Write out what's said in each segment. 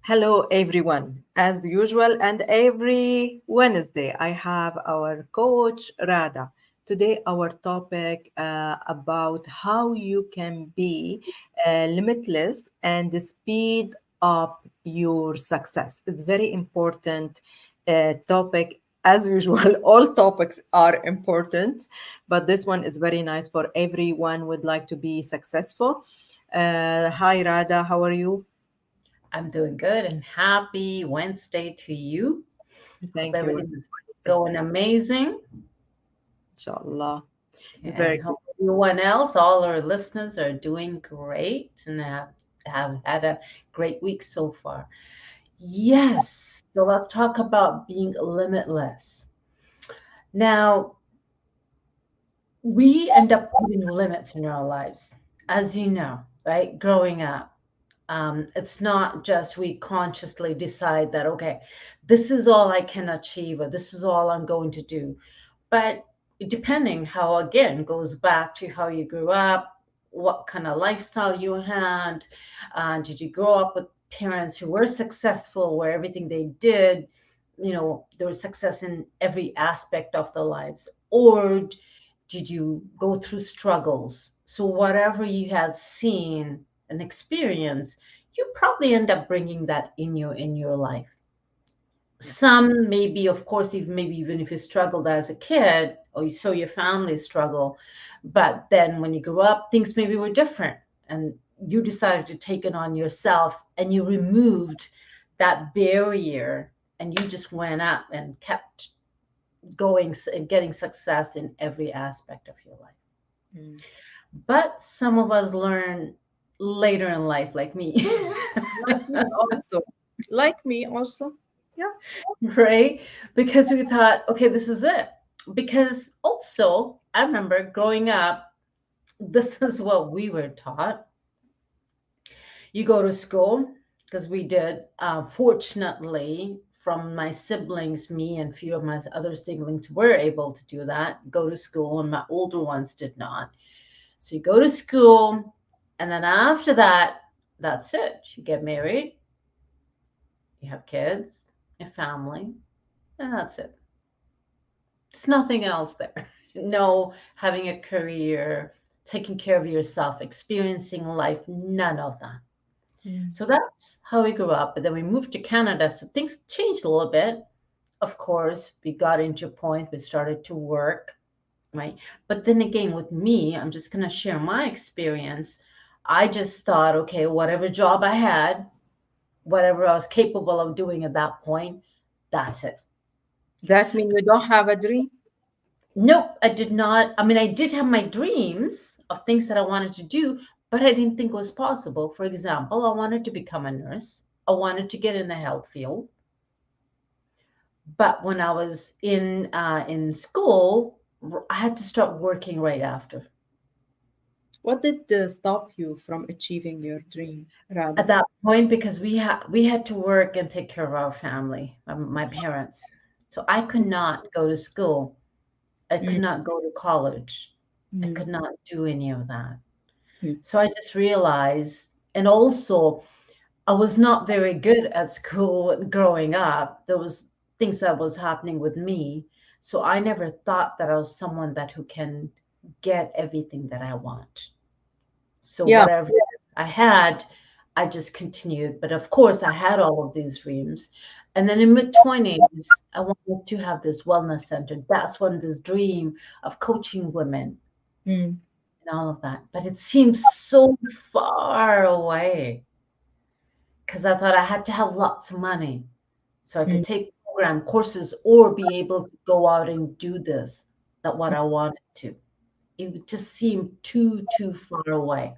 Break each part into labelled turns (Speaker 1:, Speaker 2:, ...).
Speaker 1: Hello, everyone. As usual, and every Wednesday, I have our coach, Radha. Today, our topic about how you can be limitless and speed up your success. It's very important topic. As usual, all topics are important, but this one is very nice for everyone would like to be successful. Hi, Radha. How are you?
Speaker 2: I'm doing good and happy Wednesday to you. Hope
Speaker 1: Thank you.
Speaker 2: everything is going amazing.
Speaker 1: Inshallah. It's
Speaker 2: And
Speaker 1: very good.
Speaker 2: hope everyone else, all our listeners, are doing great and have had a great week so far. Yes. So let's talk about being limitless. Now, we end up putting limits in our lives, as you know, right? Growing up. It's not just we consciously decide that, okay, this is all I can achieve or this is all I'm going to do. But depending how, again, goes back to how you grew up, what kind of lifestyle you had. Did you grow up with parents who were successful, where everything they did, there was success in every aspect of their lives? Or did you go through struggles? So whatever you had seen and experienced, you probably end up bringing that in your life. Some maybe, of course, even maybe even if you struggled as a kid or you saw your family struggle, but then when you grew up, things maybe were different, and you decided to take it on yourself, and you removed that barrier, and you just went up and kept going and getting success in every aspect of your life.
Speaker 1: Mm.
Speaker 2: But some of us learn later in life, like me.
Speaker 1: Like me also. Like me also. Yeah.
Speaker 2: Right? Because we thought, okay, this is it. Because also, I remember growing up, this is what we were taught. You go to school, because we did. Fortunately, from my siblings, me and a few of my other siblings were able to do that, go to school, and my older ones did not. So you go to school, and then after that, that's it. You get married, you have kids, a family, and that's it. There's nothing else there. No having a career, taking care of yourself, experiencing life, none of that.
Speaker 1: Mm.
Speaker 2: So that's how we grew up. But then we moved to Canada. So things changed a little bit. Of course, we got into a point, we started to work, right? But then again, with me, I'm just going to share my experience. I just thought, okay, whatever job I had, whatever I was capable of doing at that point, that's it.
Speaker 1: That means you don't have a dream?
Speaker 2: Nope, I did not. I mean, I did have my dreams of things that I wanted to do, but I didn't think it was possible. For example, I wanted to become a nurse. I wanted to get in the health field. But when I was in school, I had to start working right after.
Speaker 1: What did stop you from achieving your dream,
Speaker 2: At
Speaker 1: Radha?
Speaker 2: that point, because we had to work and take care of our family, my parents. So I could not go to school. I could
Speaker 1: Mm.
Speaker 2: not go to college. I
Speaker 1: Mm.
Speaker 2: could not do any of that.
Speaker 1: Mm.
Speaker 2: So I just realized, and also I was not very good at school growing up. There was things that was happening with me. So I never thought that I was someone that who can get everything that I want. So
Speaker 1: Yeah.
Speaker 2: whatever I had, I just continued. But of course, I had all of these dreams. And then in mid-20s, I wanted to have this wellness center. That's when this dream of coaching women
Speaker 1: Mm.
Speaker 2: and all of that. But it seems so far away because I thought I had to have lots of money so I could
Speaker 1: Mm.
Speaker 2: take program courses or be able to go out and do this, that what I wanted to. It would just seem too far away.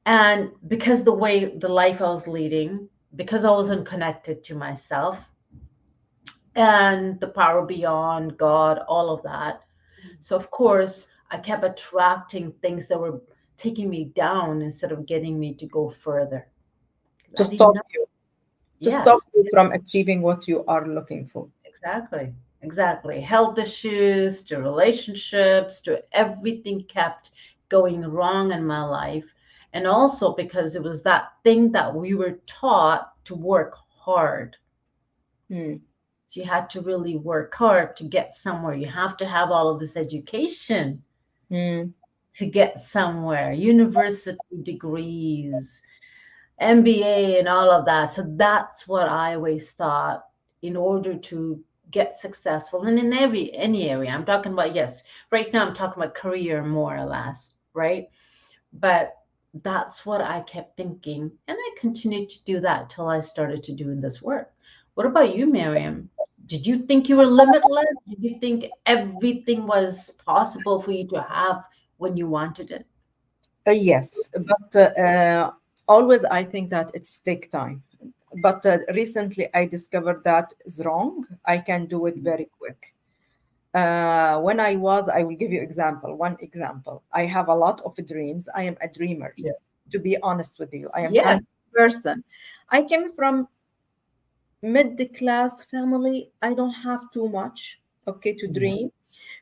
Speaker 2: And because the way the life I was leading, because I wasn't connected to myself and the power beyond God, all of that. So of course, I kept attracting things that were taking me down instead of getting me to go further.
Speaker 1: To
Speaker 2: I did
Speaker 1: stop
Speaker 2: not.
Speaker 1: you. To stop
Speaker 2: Yes,
Speaker 1: you from achieving what you are looking for.
Speaker 2: exactly. Exactly. Health issues to relationships to everything kept going wrong in my life. And also because it was that thing that we were taught. to work hard.
Speaker 1: Mm,
Speaker 2: So you had to really work hard to get somewhere. You have to have all of this education
Speaker 1: mm,
Speaker 2: to get somewhere, university degrees, MBA, and all of that. So that's what I always thought in order to get successful. And in any area, I'm talking about, yes, right now I'm talking about career more or less, right? But that's what I kept thinking. And I continued to do that till I started to doing this work. What about you, Miriam? Did you think you were limitless? Did you think everything was possible for you to have when you wanted it?
Speaker 1: yes, but always I think that it's take time. But recently I discovered that is wrong. I can do it very quick. When I will give you example. One example. I have a lot of dreams. I am a dreamer.
Speaker 2: Yeah.
Speaker 1: To be honest with you, I am kind
Speaker 2: Yes.
Speaker 1: of person. I came from mid-class family. I don't have too much, okay, to
Speaker 2: Mhm.
Speaker 1: dream,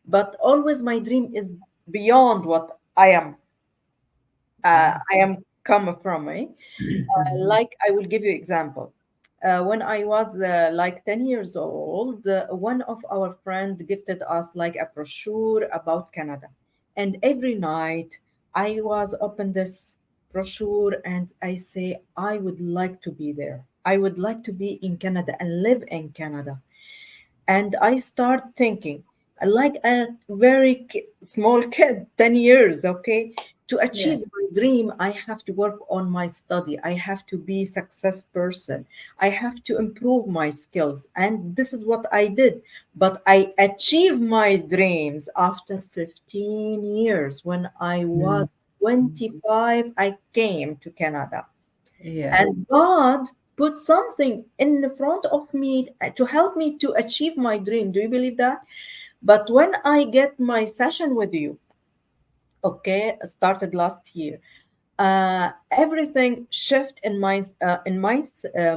Speaker 1: but always my dream is beyond what
Speaker 2: Yeah.
Speaker 1: I am come from.
Speaker 2: Mhm.
Speaker 1: Like I will give you example. When I was like 10 years old, one of our friends gifted us like a brochure about Canada. And every night I was open this brochure and I say, I would like to be there. I would like to be in Canada and live in Canada. And I start thinking like a very small kid, 10 years, okay, to
Speaker 2: Yeah.
Speaker 1: achieve my dream I have to work on my study, I have to be success person, I have to improve my skills, and this is what I did. But I achieved my dreams after 15 years. When I was
Speaker 2: Mhm.
Speaker 1: 25 I came to Canada,
Speaker 2: Yeah.
Speaker 1: and God put something in the front of me to help me to achieve my dream. Do you believe that? But when I get my session with you, okay, started last year, everything shift in my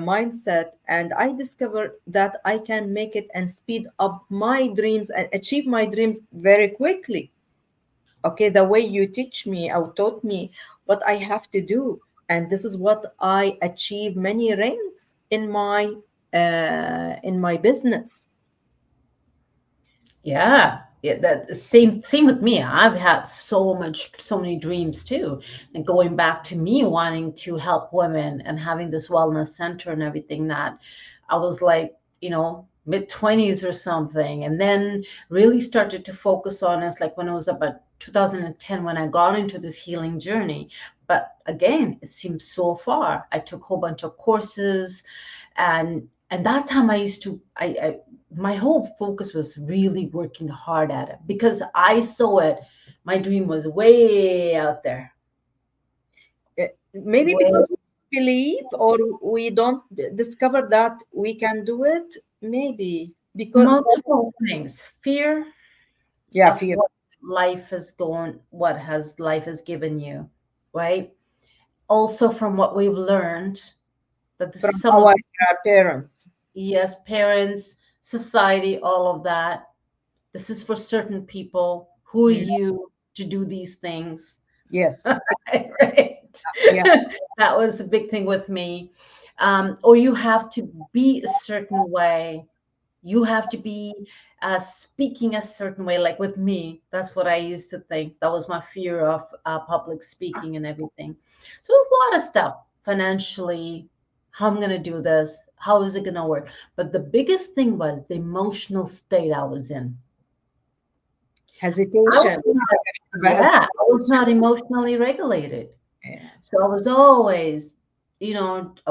Speaker 1: mindset, and I discovered that I can make it and speed up my dreams and achieve my dreams very quickly. Okay, the way you teach me or taught me what I have to do, and this is what I achieve many ranks in my business.
Speaker 2: Yeah. Yeah, that same with me. I've had so many dreams too. And going back to me wanting to help women and having this wellness center and everything, that I was like, mid-20s or something, and then really started to focus on it like when it was about 2010 when I got into this healing journey. But again, it seems so far. I took a whole bunch of courses, and that time I used to I my whole focus was really working hard at it because I saw it. My dream was way out there.
Speaker 1: Maybe
Speaker 2: Way
Speaker 1: because we believe or we don't discover that we can do it. Maybe because,
Speaker 2: multiple things. Fear
Speaker 1: yeah,
Speaker 2: of
Speaker 1: fear
Speaker 2: what has life has given you, right? Also from what we've learned that this is
Speaker 1: from
Speaker 2: some of
Speaker 1: our parents.
Speaker 2: yes, parents, society, all of that. This is for certain people. Who are
Speaker 1: Mm,
Speaker 2: you to do these things?
Speaker 1: yes,
Speaker 2: Right.
Speaker 1: yeah.
Speaker 2: That was the big thing with me. Or you have to be a certain way. You have to be speaking a certain way. Like with me, that's what I used to think. That was my fear of public speaking and everything. So it was a lot of stuff financially. How I'm going to do this? How is it going to work? But the biggest thing was the emotional state I was in. I
Speaker 1: Hesitation.
Speaker 2: was not,
Speaker 1: Have a
Speaker 2: yeah, I was
Speaker 1: hesitation.
Speaker 2: not emotionally regulated.
Speaker 1: Yeah.
Speaker 2: So I was always, I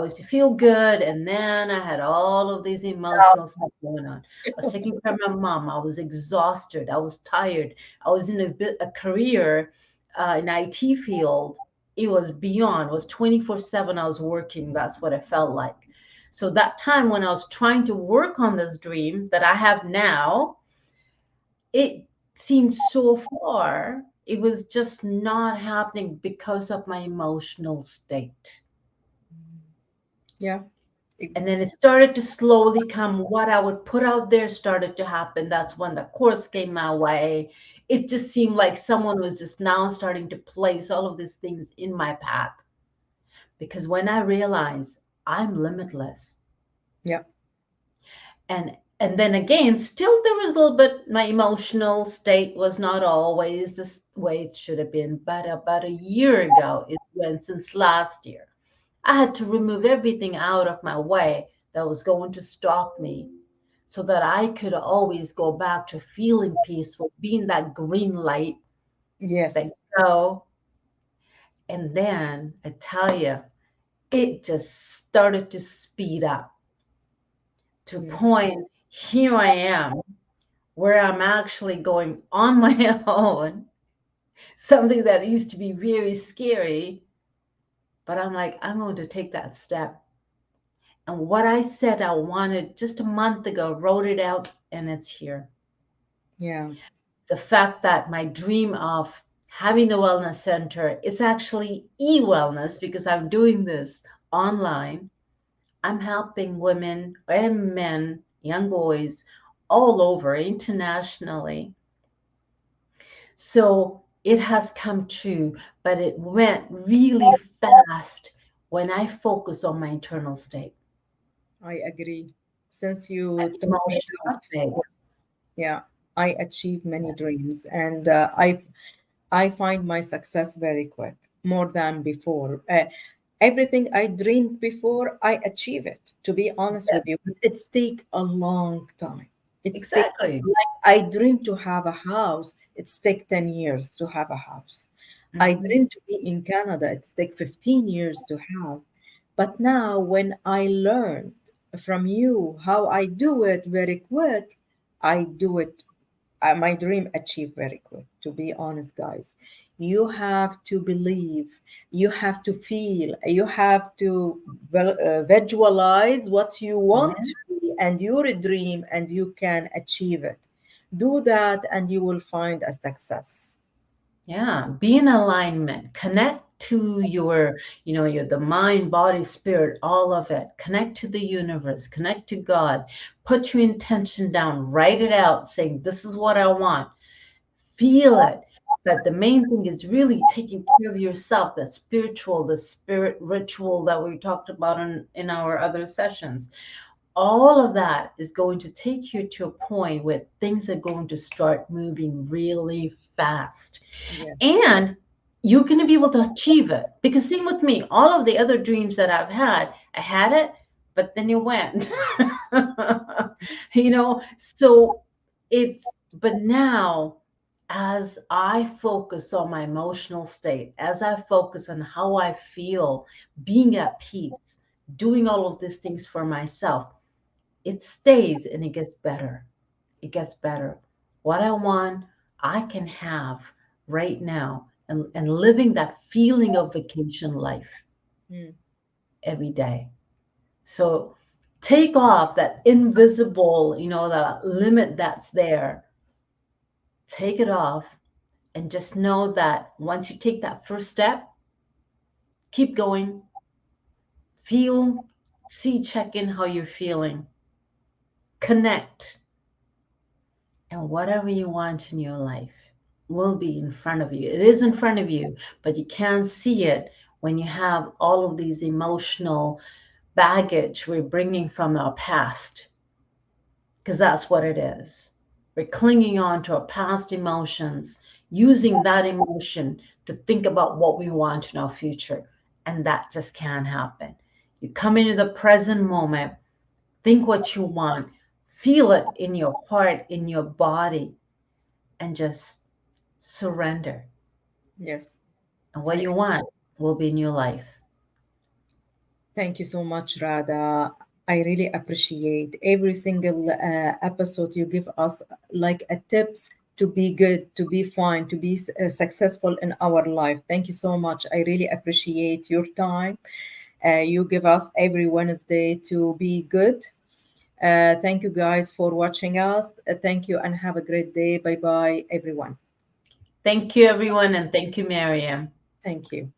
Speaker 2: used to feel good. And then I had all of these emotional stuff going on. I was taking care of my mom. I was exhausted. I was tired. I was in a career in IT field. It was beyond, it was 24/7. I was working. That's what it felt like. So that time when I was trying to work on this dream that I have now, it seemed so far. It was just not happening because of my emotional state.
Speaker 1: Yeah.
Speaker 2: And then it started to slowly come. What I would put out there started to happen. That's when the course came my way. It just seemed like someone was just now starting to place all of these things in my path. Because when I realized I'm limitless.
Speaker 1: Yeah.
Speaker 2: And then again, still there was a little bit, my emotional state was not always the way it should have been. But about a year ago is when, since last year, I had to remove everything out of my way that was going to stop me so that I could always go back to feeling peaceful, being that green light that
Speaker 1: Yes.
Speaker 2: go. And then I tell you, it just started to speed up to a
Speaker 1: Mm.
Speaker 2: point. Here I am where I'm actually going on my own, something that used to be very scary, but I'm like, I'm going to take that step. And what I said I wanted just a month ago, wrote it out, and it's here.
Speaker 1: Yeah.
Speaker 2: The fact that my dream of having the wellness center is actually e-wellness because I'm doing this online. I'm helping women and men, young boys all over internationally. So it has come true, but it went really fast when I focus on my internal state,
Speaker 1: I agree. Since
Speaker 2: my
Speaker 1: you told me
Speaker 2: emotional
Speaker 1: that,
Speaker 2: state.
Speaker 1: yeah, I achieved many dreams, and I find my success very quick, more than before. Everything I dreamed before, I achieve it. To be honest with you,
Speaker 2: Yes,
Speaker 1: but it's take a long time. It's take
Speaker 2: exactly.
Speaker 1: like I dreamed to have a house. It's take 10 years to have a house. I
Speaker 2: Hmm.
Speaker 1: dreamed to be in Canada. It's take 15 years to have. But now, when I learned from you how I do it very quick, I do it my dream achieved very quick, to be honest, guys. You have to believe, you have to feel, you have to visualize what you want
Speaker 2: Yeah.
Speaker 1: to be and your dream, and you can achieve it. Do that and you will find a success.
Speaker 2: Yeah, be in alignment. Connect to your the mind, body, spirit, all of it. Connect to the universe, connect to God. Put your intention down, write it out, saying, this is what I want. Feel it. But the main thing is really taking care of yourself, the spirit ritual that we talked about in our other sessions. All of that is going to take you to a point where things are going to start moving really fast.
Speaker 1: Yeah.
Speaker 2: And you're going to be able to achieve it. Because, same with me, all of the other dreams that I've had, I had it, but then it went. So but now, as I focus on my emotional state, as I focus on how I feel, being at peace, doing all of these things for myself, it stays and it gets better. It gets better. What I want, I can have right now, and living that feeling of vacation life
Speaker 1: Mm.
Speaker 2: every day. So take off that invisible, that limit that's there. Take it off and just know that once you take that first step, keep going, feel, see, check in how you're feeling, connect, and whatever you want in your life will be in front of you. It is in front of you, but you can't see it when you have all of these emotional baggage we're bringing from our past, because that's what it is. We're clinging on to our past emotions, using that emotion to think about what we want in our future, and that just can't happen. You come into the present moment, think what you want, feel it in your heart, in your body, and just surrender.
Speaker 1: Yes.
Speaker 2: And what
Speaker 1: I
Speaker 2: you want will be in your life.
Speaker 1: Thank you so much, Radha. I really appreciate every single episode you give us, like a tips to be good, to be fine, to be successful in our life. Thank you so much. I really appreciate your time. You give us every Wednesday to be good. Thank you guys for watching us. Thank you and have a great day. Bye bye, everyone.
Speaker 2: Thank you, everyone, and thank you, Mariam.
Speaker 1: Thank you.